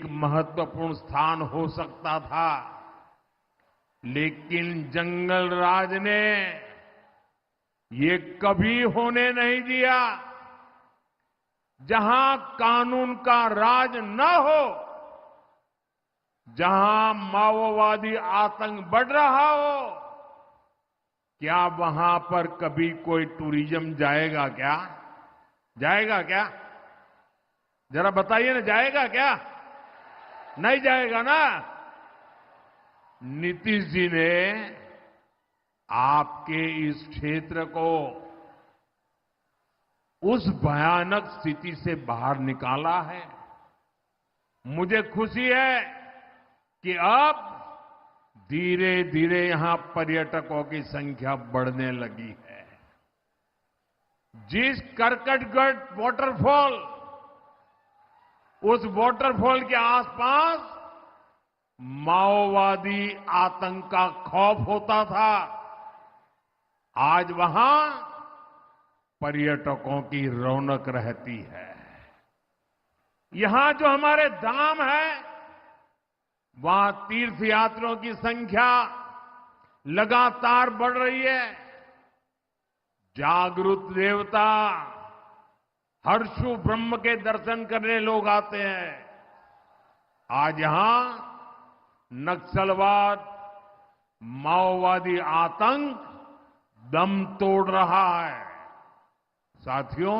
एक महत्वपूर्ण स्थान हो सकता था, लेकिन जंगल राज ने ये कभी होने नहीं दिया। जहां कानून का राज न हो, जहां माओवादी आतंक बढ़ रहा हो, क्या वहां पर कभी कोई टूरिज्म जाएगा क्या? जाएगा क्या? जरा बताइए ना, जाएगा क्या? नहीं जाएगा ना। नीतीश जी ने आपके इस क्षेत्र को उस भयानक स्थिति से बाहर निकाला है। मुझे खुशी है कि अब धीरे धीरे यहां पर्यटकों की संख्या बढ़ने लगी है। जिस करकटगढ़ वाटरफॉल, उस वाटरफॉल के आसपास माओवादी आतंक का खौफ होता था, आज वहां पर्यटकों की रौनक रहती है। यहां जो हमारे धाम है, वहां तीर्थयात्रियों की संख्या लगातार बढ़ रही है। जागृत देवता हर्षु ब्रह्म के दर्शन करने लोग आते हैं। आज यहां नक्सलवाद, माओवादी आतंक दम तोड़ रहा है। साथियों,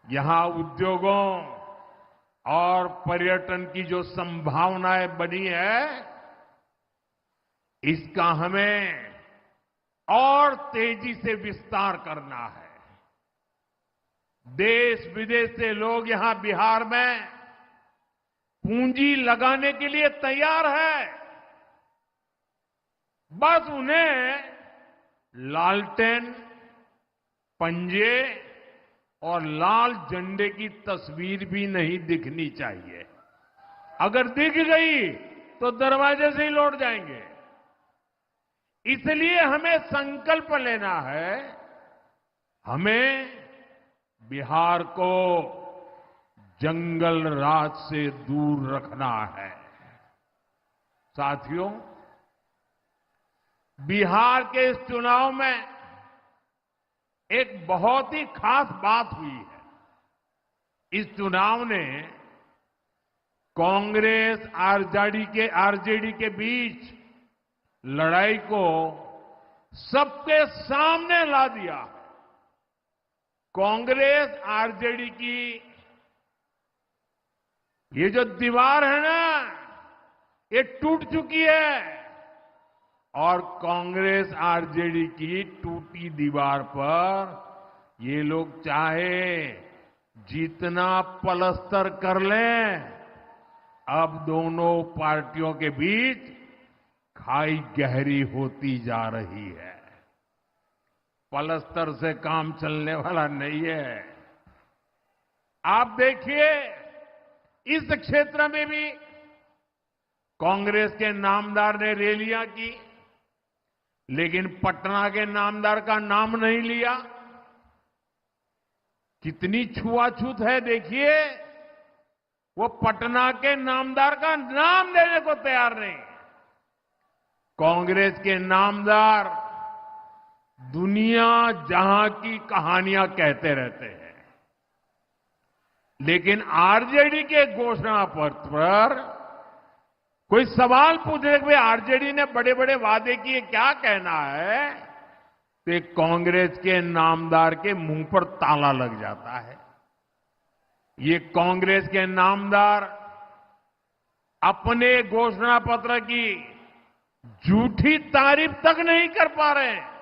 यहां उद्योगों और पर्यटन की जो संभावनाएं बनी है, इसका हमें और तेजी से विस्तार करना है। देश विदेश से लोग यहां बिहार में पूंजी लगाने के लिए तैयार है। बस उन्हें लालटेन, पंजे और लाल झंडे की तस्वीर भी नहीं दिखनी चाहिए। अगर दिख गई तो दरवाजे से ही लौट जाएंगे। इसलिए हमें संकल्प लेना है, हमें बिहार को जंगल राज से दूर रखना है। साथियों, बिहार के इस चुनाव में एक बहुत ही खास बात हुई है। इस चुनाव ने कांग्रेस आरजेडी के बीच लड़ाई को सबके सामने ला दिया। कांग्रेस आरजेडी की ये जो दीवार है ना, ये टूट चुकी है। और कांग्रेस आरजेडी की टूटी दीवार पर ये लोग चाहे जितना पलस्तर कर लें, अब दोनों पार्टियों के बीच खाई गहरी होती जा रही है। पलस्तर से काम चलने वाला नहीं है। आप देखिए, इस क्षेत्र में भी कांग्रेस के नामदार ने रैलियां की, लेकिन पटना के नामदार का नाम नहीं लिया। कितनी छुआछूत है देखिए, वो पटना के नामदार का नाम लेने को तैयार नहीं। कांग्रेस के नामदार दुनिया जहां की कहानियां कहते रहते हैं, लेकिन आरजेडी के घोषणा पत्र पर कोई सवाल पूछे कि आरजेडी ने बड़े बड़े वादे किए, क्या कहना है, तो कांग्रेस के नामदार के मुंह पर ताला लग जाता है। ये कांग्रेस के नामदार अपने घोषणा पत्र की झूठी तारीफ तक नहीं कर पा रहे हैं।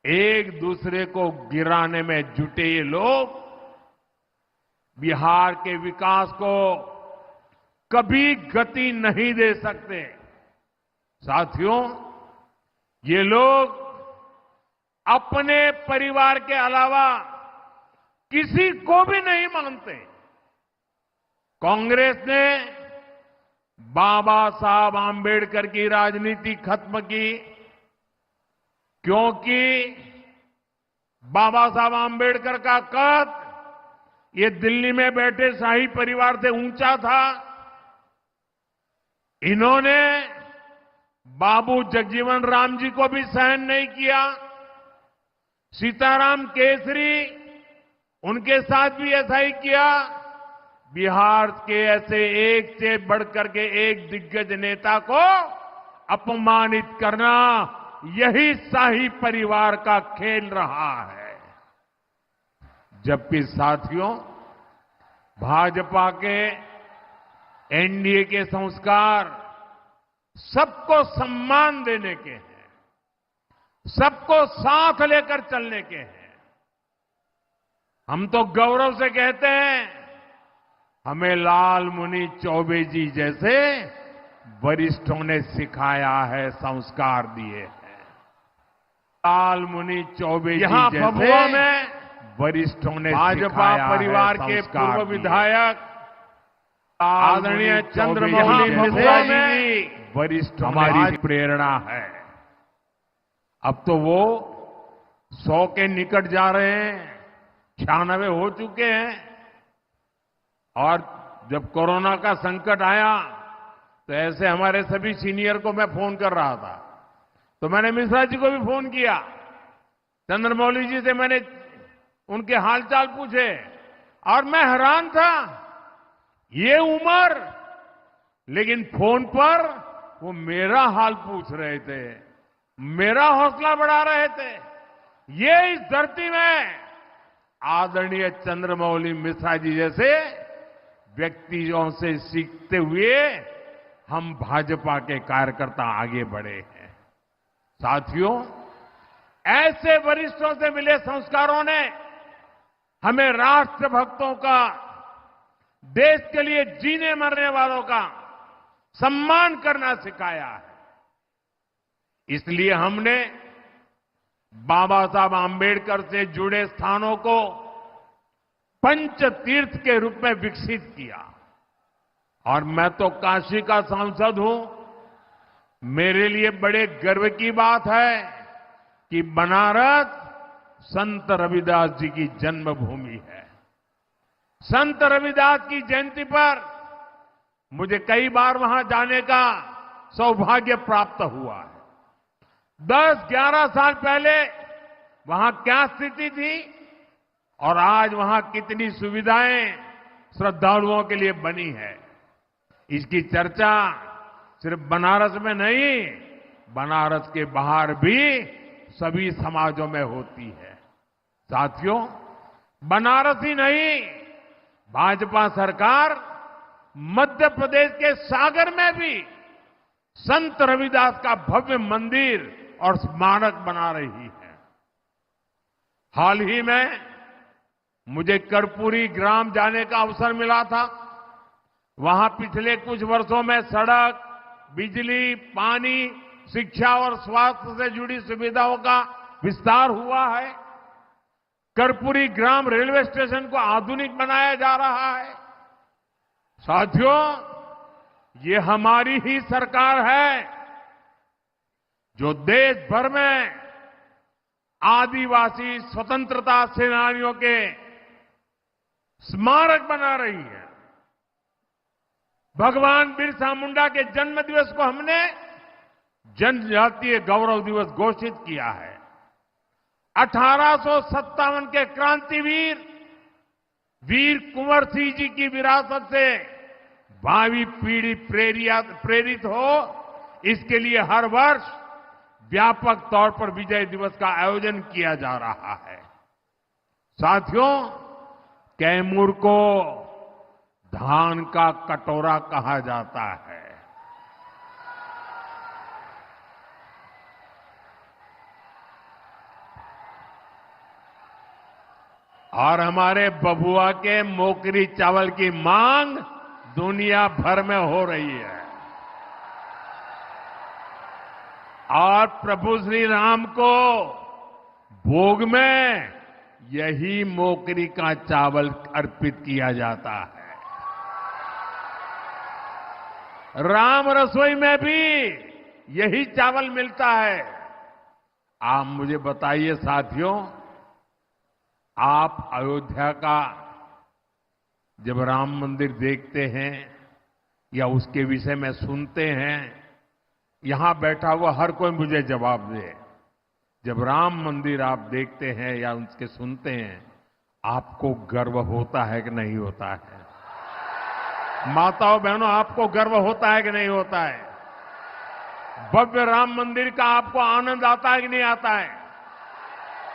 एक दूसरे को गिराने में जुटे ये लोग बिहार के विकास को कभी गति नहीं दे सकते। साथियों, ये लोग अपने परिवार के अलावा किसी को भी नहीं मानते। कांग्रेस ने बाबा साहब आंबेडकर की राजनीति खत्म की, क्योंकि बाबा साहब आंबेडकर का कद ये दिल्ली में बैठे शाही परिवार से ऊंचा था। इन्होंने बाबू जगजीवन राम जी को भी सहन नहीं किया। सीताराम केसरी, उनके साथ भी ऐसा ही किया। बिहार के ऐसे एक से बढ़कर के एक दिग्गज नेता को अपमानित करना, यही शाही परिवार का खेल रहा है। जबकि साथियों, भाजपा के एनडीए के संस्कार सबको सम्मान देने के हैं, सबको साथ लेकर चलने के हैं। हम तो गौरव से कहते हैं, हमें लाल मुनि चौबे जी जैसे वरिष्ठों ने सिखाया है, संस्कार दिए हैं। लाल मुनि चौबे जी जैसे भभुआ में वरिष्ठों ने भाजपा परिवार के पूर्व विधायक आदरणीय चंद्रमौली भभुआ में वरिष्ठ हमारी प्रेरणा है। अब तो वो 100 के निकट जा रहे हैं, 96 हो चुके हैं। और जब कोरोना का संकट आया तो ऐसे हमारे सभी सीनियर को मैं फोन कर रहा था, तो मैंने मिश्रा जी को भी फोन किया, चंद्रमौली जी से मैंने उनके हालचाल पूछे, और मैं हैरान था, ये उम्र, लेकिन फोन पर वो मेरा हाल पूछ रहे थे, मेरा हौसला बढ़ा रहे थे। ये इस धरती में आदरणीय चंद्रमौली मिश्रा जी जैसे व्यक्तियों से सीखते हुए हम भाजपा के कार्यकर्ता आगे बढ़े हैं। साथियों, ऐसे वरिष्ठों से मिले संस्कारों ने हमें राष्ट्रभक्तों का, देश के लिए जीने मरने वालों का सम्मान करना सिखाया है। इसलिए हमने बाबा साहब आंबेडकर से जुड़े स्थानों को पंच तीर्थ के रूप में विकसित किया। और मैं तो काशी का सांसद हूं, मेरे लिए बड़े गर्व की बात है कि बनारस संत रविदास जी की जन्मभूमि है। संत रविदास की जयंती पर मुझे कई बार वहां जाने का सौभाग्य प्राप्त हुआ है। 10-11 साल पहले वहां क्या स्थिति थी और आज वहां कितनी सुविधाएं श्रद्धालुओं के लिए बनी है, इसकी चर्चा सिर्फ बनारस में नहीं, बनारस के बाहर भी सभी समाजों में होती है। साथियों, बनारस ही नहीं, भाजपा सरकार मध्य प्रदेश के सागर में भी संत रविदास का भव्य मंदिर और स्मारक बना रही है। हाल ही में मुझे कर्पूरी ग्राम जाने का अवसर मिला था। वहां पिछले कुछ वर्षों में सड़क, बिजली, पानी, शिक्षा और स्वास्थ्य से जुड़ी सुविधाओं का विस्तार हुआ है। कर्पूरी ग्राम रेलवे स्टेशन को आधुनिक बनाया जा रहा है। साथियों, ये हमारी ही सरकार है जो देश भर में आदिवासी स्वतंत्रता सेनानियों के स्मारक बना रही है। भगवान बिरसा मुंडा के जन्म दिवस को हमने जनजातीय गौरव दिवस घोषित किया है। 1857 के क्रांतिवीर वीर कुंवर सिंह जी की विरासत से भावी पीढ़ी प्रेरित हो, इसके लिए हर वर्ष व्यापक तौर पर विजय दिवस का आयोजन किया जा रहा है। साथियों, कैमूर को धान का कटोरा कहा जाता है। और हमारे बबुआ के मोकरी चावल की मांग दुनिया भर में हो रही है। और प्रभु श्री राम को भोग में यही मोकरी का चावल अर्पित किया जाता है। राम रसोई में भी यही चावल मिलता है। आप मुझे बताइए साथियों, आप अयोध्या का जब राम मंदिर देखते हैं या उसके विषय में सुनते हैं, यहां बैठा हुआ हर कोई मुझे जवाब दे। जब राम मंदिर आप देखते हैं या उसके सुनते हैं, आपको गर्व होता है कि नहीं होता है? माताओं बहनों, आपको गर्व होता है कि नहीं होता है? भव्य राम मंदिर का आपको आनंद आता है कि नहीं आता है?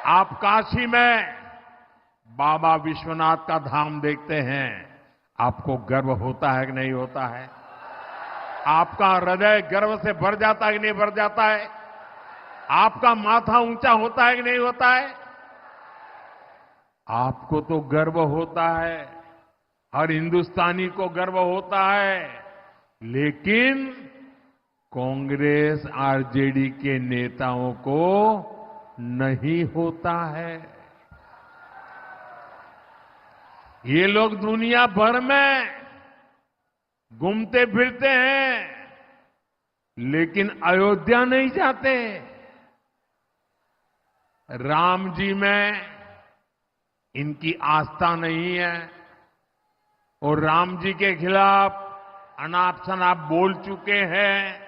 आप काशी में बाबा विश्वनाथ का धाम देखते हैं, आपको गर्व होता है कि नहीं होता है? आपका हृदय गर्व से भर जाता है कि नहीं भर जाता है? आपका माथा ऊंचा होता है कि नहीं होता है? आपको तो गर्व होता है, हर हिंदुस्तानी को गर्व होता है, लेकिन कांग्रेस आरजेडी के नेताओं को नहीं होता है। ये लोग दुनिया भर में घूमते फिरते हैं, लेकिन अयोध्या नहीं जाते। राम जी में इनकी आस्था नहीं है और राम जी के खिलाफ अनाप शनाप बोल चुके हैं।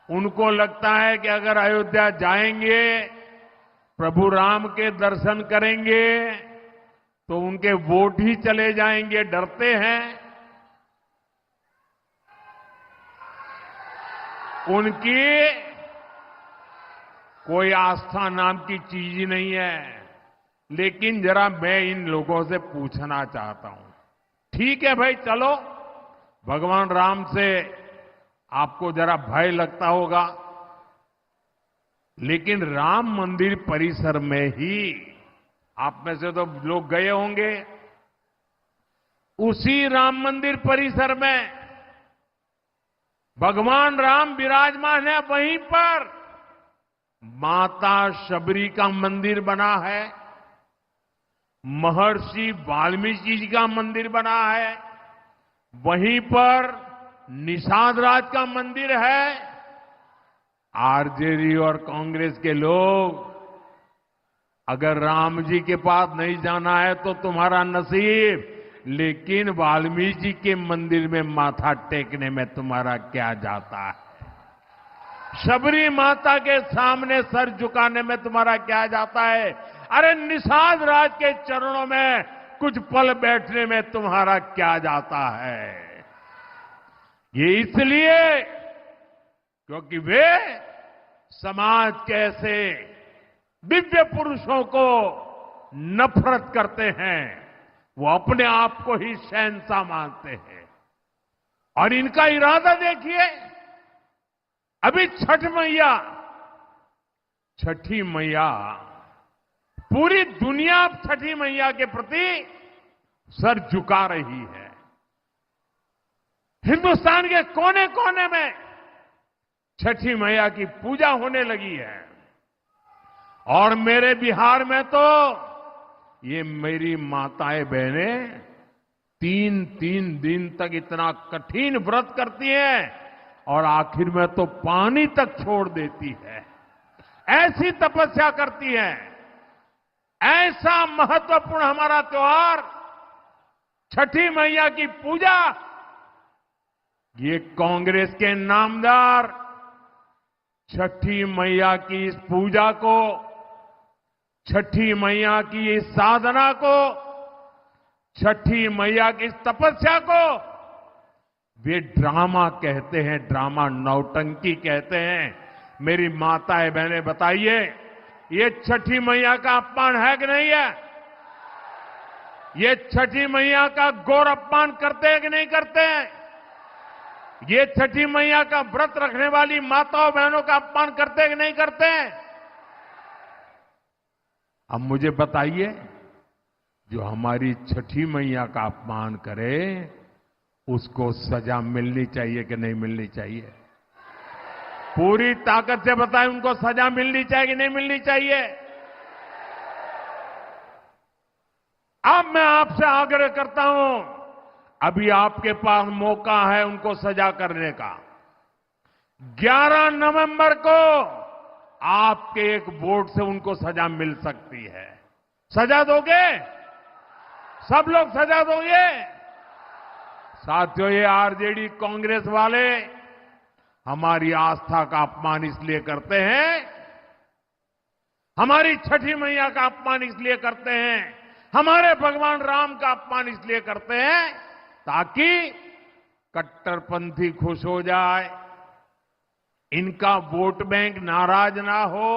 उनको लगता है कि अगर अयोध्या जाएंगे, प्रभु राम के दर्शन करेंगे, तो उनके वोट ही चले जाएंगे, डरते हैं। उनकी कोई आस्था नाम की चीज ही नहीं है। लेकिन जरा मैं इन लोगों से पूछना चाहता हूं, ठीक है भाई, चलो, भगवान राम से आपको जरा भय लगता होगा, लेकिन राम मंदिर परिसर में ही आप में से तो लोग गए होंगे। उसी राम मंदिर परिसर में भगवान राम विराजमान है, वहीं पर माता शबरी का मंदिर बना है, महर्षि वाल्मीकि जी का मंदिर बना है, वहीं पर निषाद राज का मंदिर है। आरजेडी और कांग्रेस के लोग, अगर राम जी के पास नहीं जाना है तो तुम्हारा नसीब, लेकिन वाल्मीकि जी के मंदिर में माथा टेकने में तुम्हारा क्या जाता है? शबरी माता के सामने सर झुकाने में तुम्हारा क्या जाता है? अरे निषाद राज के चरणों में कुछ पल बैठने में तुम्हारा क्या जाता है? ये इसलिए क्योंकि वे समाज के ऐसे दिव्य पुरुषों को नफरत करते हैं, वो अपने आप को ही शहंशाह मानते हैं। और इनका इरादा देखिए, अभी छठी मैया, पूरी दुनिया छठी मैया के प्रति सर झुका रही है। हिंदुस्तान के कोने कोने में छठी मैया की पूजा होने लगी है। और मेरे बिहार में तो ये मेरी माताएं बहनें 3-3 दिन तक इतना कठिन व्रत करती हैं और आखिर में तो पानी तक छोड़ देती है। ऐसी तपस्या करती है। ऐसा महत्वपूर्ण हमारा त्योहार छठी मैया की पूजा, ये कांग्रेस के नामदार छठी मैया की इस पूजा को, छठी मैया की इस साधना को, छठी मैया की इस तपस्या को वे ड्रामा कहते हैं, ड्रामा, नौटंकी कहते हैं। मेरी माताएं बहनें बताइए, ये छठी मैया का अपमान है कि नहीं है? ये छठी मैया का गौर अपमान करते हैं कि नहीं करते हैं? ये छठी मैया का व्रत रखने वाली माताओं बहनों का अपमान करते हैं कि नहीं करते हैं? अब मुझे बताइए, जो हमारी छठी मैया का अपमान करे उसको सजा मिलनी चाहिए कि नहीं मिलनी चाहिए? पूरी ताकत से बताएं, उनको सजा मिलनी चाहिए कि नहीं मिलनी चाहिए? अब मैं आपसे आग्रह करता हूं, अभी आपके पास मौका है उनको सजा करने का। 11 नवंबर को आपके एक वोट से उनको सजा मिल सकती है। सजा दोगे? सब लोग सजा दोगे? साथियों, ये आरजेडी कांग्रेस वाले हमारी आस्था का अपमान इसलिए करते हैं, हमारी छठी मैया का अपमान इसलिए करते हैं, हमारे भगवान राम का अपमान इसलिए करते हैं ताकि कट्टरपंथी खुश हो जाए, इनका वोट बैंक नाराज ना हो।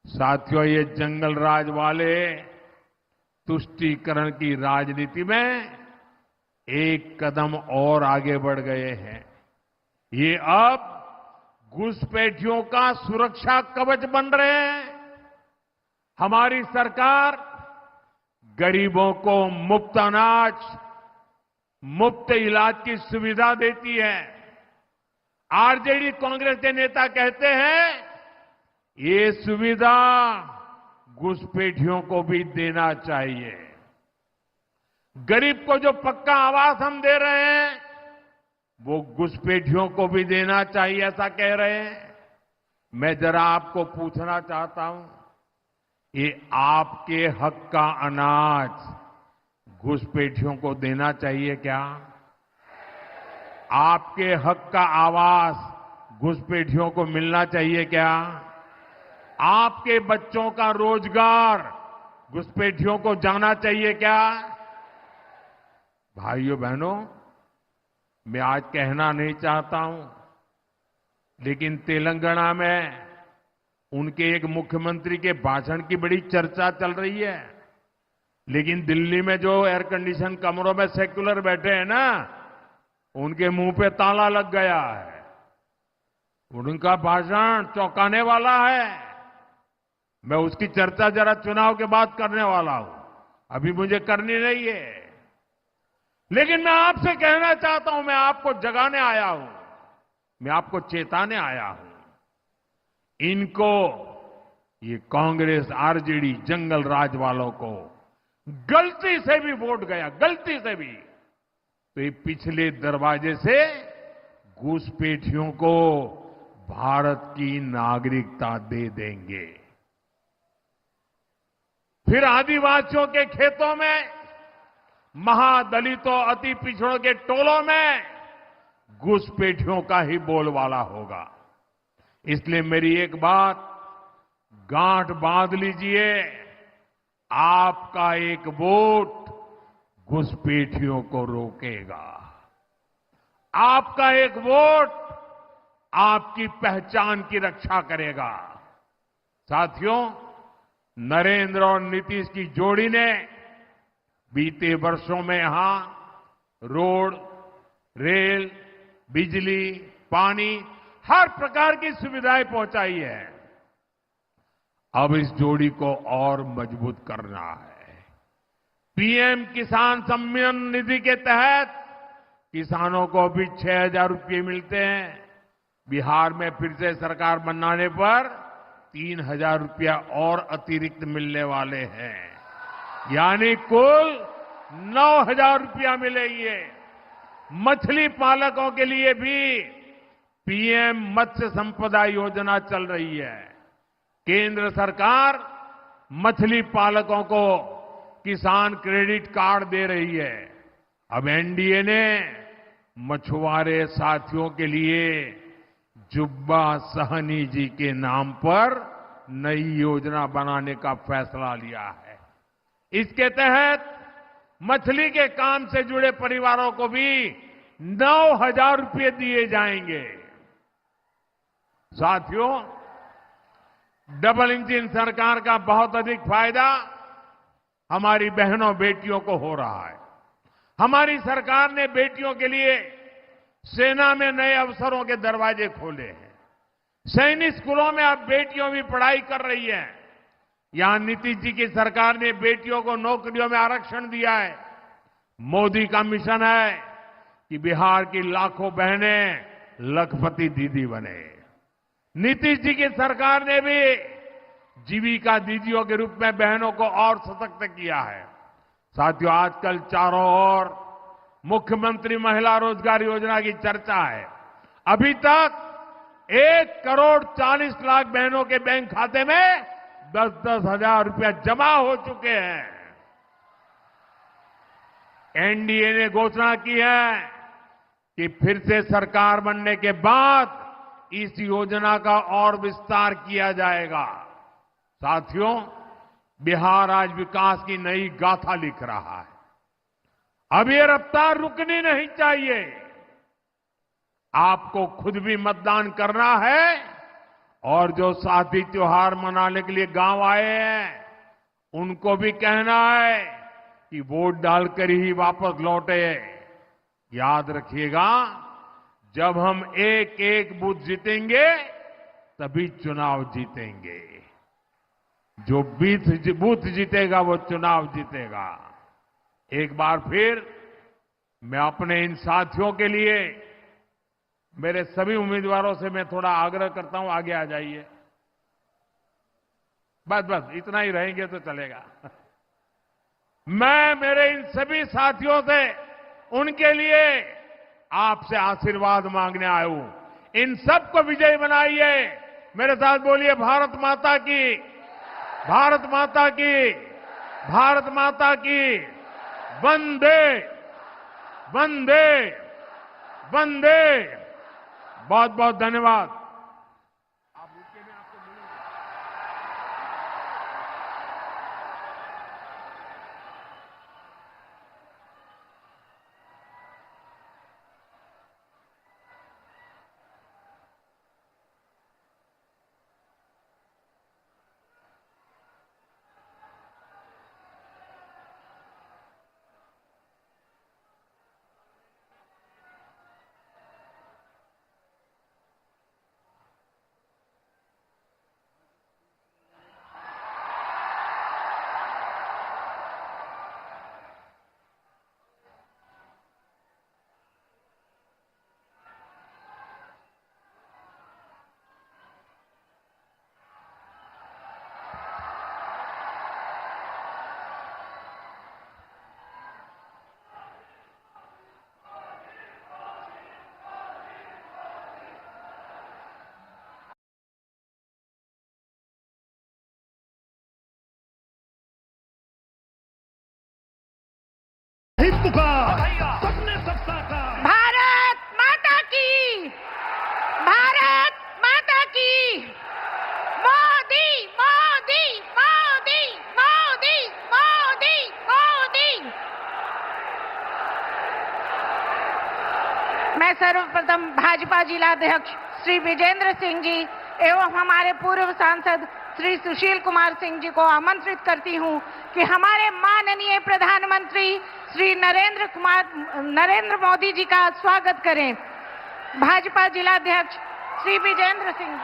साथियों, ये जंगल राज वाले तुष्टीकरण की राजनीति में एक कदम और आगे बढ़ गए हैं। ये अब घुसपैठियों का सुरक्षा कवच बन रहे हैं। हमारी सरकार गरीबों को मुफ्त अनाज, मुफ्त इलाज की सुविधा देती है। आरजेडी कांग्रेस के नेता कहते हैं ये सुविधा घुसपैठियों को भी देना चाहिए। गरीब को जो पक्का आवास हम दे रहे हैं वो घुसपैठियों को भी देना चाहिए, ऐसा कह रहे हैं। मैं जरा आपको पूछना चाहता हूं, ये आपके हक का अनाज घुसपैठियों को देना चाहिए क्या? आपके हक का आवास घुसपैठियों को मिलना चाहिए क्या? आपके बच्चों का रोजगार घुसपैठियों को जाना चाहिए क्या? भाइयों बहनों, मैं आज कहना नहीं चाहता हूं, लेकिन तेलंगाना में उनके एक मुख्यमंत्री के भाषण की बड़ी चर्चा चल रही है। लेकिन दिल्ली में जो एयर कंडीशन कमरों में सेक्युलर बैठे हैं ना, उनके मुंह पे ताला लग गया है। उनका भाषण चौंकाने वाला है। मैं उसकी चर्चा जरा चुनाव के बाद करने वाला हूं, अभी मुझे करनी नहीं है। लेकिन मैं आपसे कहना चाहता हूं, मैं आपको जगाने आया हूं, मैं आपको चेताने आया हूं। इनको, ये कांग्रेस आरजेडी जंगल राज वालों को गलती से भी वोट गया, गलती से भी, तो ये पिछले दरवाजे से घुसपैठियों को भारत की नागरिकता दे देंगे। फिर आदिवासियों के खेतों में, महादलितों, अति पिछड़ों के टोलों में घुसपैठियों का ही बोलबाला होगा। इसलिए मेरी एक बात गांठ बांध लीजिए, आपका एक वोट घुसपैठियों को रोकेगा। आपका एक वोट आपकी पहचान की रक्षा करेगा। साथियों, नरेंद्र और नीतीश की जोड़ी ने बीते वर्षों में यहां रोड, रेल, बिजली, पानी, हर प्रकार की सुविधाएं पहुंचाई है। अब इस जोड़ी को और मजबूत करना है। पीएम किसान सम्मान निधि के तहत किसानों को भी 6,000 रुपये मिलते हैं। बिहार में फिर से सरकार बनाने पर 3,000 रुपया और अतिरिक्त मिलने वाले हैं, यानी कुल 9,000 रुपया मिलेंगे। मछली पालकों के लिए भी पीएम मत्स्य संपदा योजना चल रही है। केंद्र सरकार मछली पालकों को किसान क्रेडिट कार्ड दे रही है। अब एनडीए ने मछुआरे साथियों के लिए जुब्बा सहनी जी के नाम पर नई योजना बनाने का फैसला लिया है। इसके तहत मछली के काम से जुड़े परिवारों को भी 9,000 रुपये दिए जाएंगे। साथियों, डबल इंजन सरकार का बहुत अधिक फायदा हमारी बहनों बेटियों को हो रहा है। हमारी सरकार ने बेटियों के लिए सेना में नए अवसरों के दरवाजे खोले हैं। सैनिक स्कूलों में अब बेटियों भी पढ़ाई कर रही हैं। यहां नीतीश जी की सरकार ने बेटियों को नौकरियों में आरक्षण दिया है। मोदी का मिशन है कि बिहार की लाखों बहनें लखपति दीदी बने। नीतीश जी की सरकार ने भी जीविका दीदियों के रूप में बहनों को और सशक्त किया है। साथियों, आजकल चारों ओर मुख्यमंत्री महिला रोजगार योजना की चर्चा है। अभी तक 1,40,00,000 बहनों के बैंक खाते में 10,000 रुपया जमा हो चुके हैं। एनडीए ने घोषणा की है कि फिर से सरकार बनने के बाद इस योजना का और विस्तार किया जाएगा। साथियों, बिहार आज विकास की नई गाथा लिख रहा है। अब ये रफ्तार रुकनी नहीं चाहिए। आपको खुद भी मतदान करना है और जो साथी त्योहार मनाने के लिए गांव आए हैं उनको भी कहना है कि वोट डालकर ही वापस लौटे। याद रखिएगा, जब हम एक एक बूथ जीतेंगे तभी चुनाव जीतेंगे। जो बूथ जीतेगा वो चुनाव जीतेगा। एक बार फिर मैं अपने इन साथियों के लिए, मेरे सभी उम्मीदवारों से मैं थोड़ा आग्रह करता हूं, आगे आ जाइए। बस इतना ही रहेंगे तो चलेगा। मैं मेरे इन सभी साथियों से, उनके लिए आपसे आशीर्वाद मांगने आया हूं। इन सबको विजयी बनाइए। मेरे साथ बोलिए, भारत माता की, भारत माता की, भारत माता की, वंदे वंदे वंदे। बहुत बहुत धन्यवाद। हिंदू का सबने सबका का। भारत माता की, भारत माता की। मोदी मोदी मोदी मोदी मोदी मोदी। मैं सर्वप्रथम भाजपा जिलाध्यक्ष श्री विजेंद्र सिंह जी एवं हमारे पूर्व सांसद श्री सुशील कुमार सिंह जी को आमंत्रित करती हूं कि हमारे माननीय प्रधानमंत्री श्री नरेंद्र मोदी जी का स्वागत करें। भाजपा जिलाध्यक्ष श्री विजेंद्र सिंह।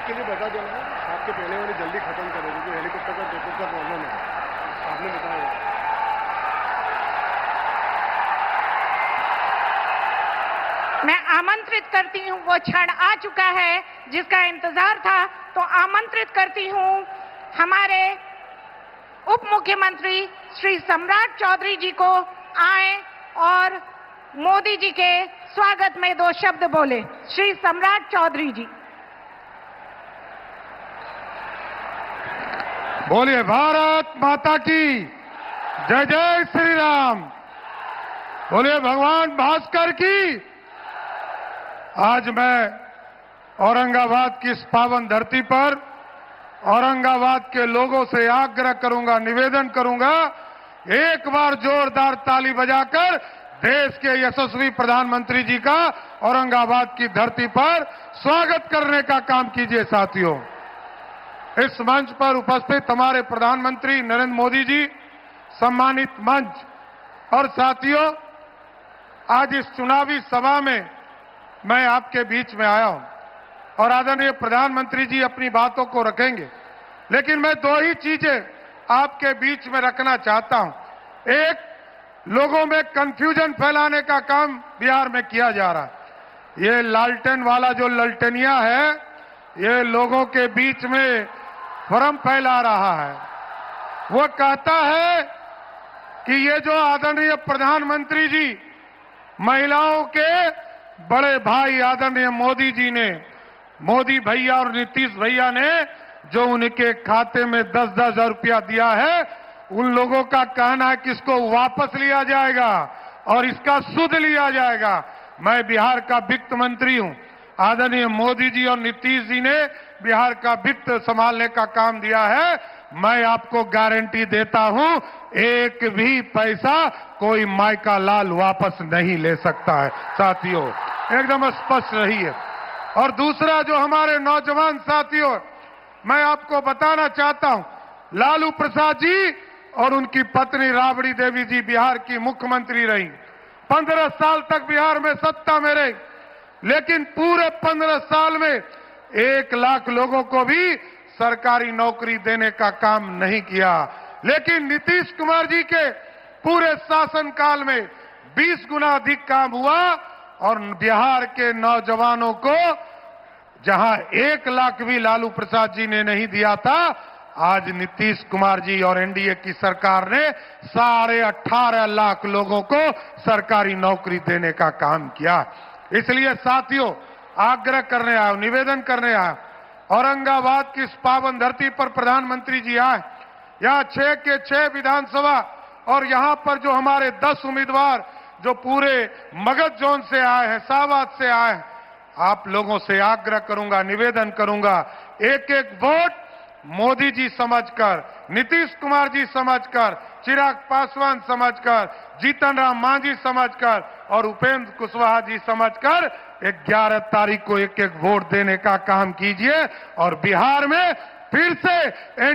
के लिए बता देना, आपके पहले वाली जल्दी खत्म करें क्योंकि हेलीकॉप्टर का टिकट का प्रॉब्लम है, आपने बताया। मैं आमंत्रित करती हूं, वो क्षण आ चुका है जिसका इंतजार था, तो आमंत्रित करती हूं हमारे उप मुख्यमंत्री श्री सम्राट चौधरी जी को आए और मोदी जी के स्वागत में 2 शब्द बोले। श्री सम्राट चौधरी जी। बोलिए भारत माता की जय। जय श्री राम। बोलिए भगवान भास्कर की। आज मैं औरंगाबाद की इस पावन धरती पर औरंगाबाद के लोगों से आग्रह करूंगा, निवेदन करूंगा, एक बार जोरदार ताली बजाकर देश के यशस्वी प्रधानमंत्री जी का औरंगाबाद की धरती पर स्वागत करने का काम कीजिए। साथियों, इस मंच पर उपस्थित हमारे प्रधानमंत्री नरेंद्र मोदी जी, सम्मानित मंच और साथियों, आज इस चुनावी सभा में मैं आपके बीच में आया हूं और आदरणीय प्रधानमंत्री जी अपनी बातों को रखेंगे, लेकिन मैं 2 ही चीजें आपके बीच में रखना चाहता हूं। एक, लोगों में कंफ्यूजन फैलाने का काम बिहार में किया जा रहा है। ये लालटेन वाला जो ललटेनिया है, ये लोगों के बीच में भ्रम फैला रहा है। वो कहता है कि ये जो आदरणीय प्रधानमंत्री जी महिलाओं के बड़े भाई आदरणीय मोदी जी ने, मोदी भैया और नीतीश भैया ने जो उनके खाते में 10-10 हजार रुपया दिया है, उन लोगों का कहना है कि इसको वापस लिया जाएगा और इसका सुध लिया जाएगा। मैं बिहार का वित्त मंत्री हूं। आदरणीय मोदी जी और नीतीश जी ने बिहार का वित्त संभालने का काम दिया है। मैं आपको गारंटी देता हूं, एक भी पैसा कोई मायका लाल वापस नहीं ले सकता है। साथियों, एकदम स्पष्ट रहिए। और दूसरा, जो हमारे नौजवान साथियों, मैं आपको बताना चाहता हूं, लालू प्रसाद जी और उनकी पत्नी राबड़ी देवी जी बिहार की मुख्यमंत्री रही, 15 साल तक बिहार में सत्ता में रही, लेकिन पूरे 15 साल में 1 लाख लोगों को भी सरकारी नौकरी देने का काम नहीं किया। लेकिन नीतीश कुमार जी के पूरे शासनकाल में 20 गुना अधिक काम हुआ और बिहार के नौजवानों को जहां 1 लाख भी लालू प्रसाद जी ने नहीं दिया था, आज नीतीश कुमार जी और एनडीए की सरकार ने 18.5 लाख लोगों को सरकारी नौकरी देने का काम किया। इसलिए साथियों, आग्रह करने आया, निवेदन करने आया, औरंगाबाद की इस पावन धरती पर प्रधानमंत्री जी आए, यहाँ 6 के 6 विधानसभा और यहाँ पर जो हमारे 10 उम्मीदवार जो पूरे मगध जोन से आए हैं, शाहबाद से आए हैं, आप लोगों से आग्रह करूंगा, निवेदन करूंगा, एक एक वोट मोदी जी समझकर, नीतीश कुमार जी समझकर, चिराग पासवान समझकर, जीतन राम मांझी समझकर और उपेंद्र कुशवाहा जी समझकर 11 तारीख को एक एक वोट देने का काम कीजिए और बिहार में फिर से एनडीए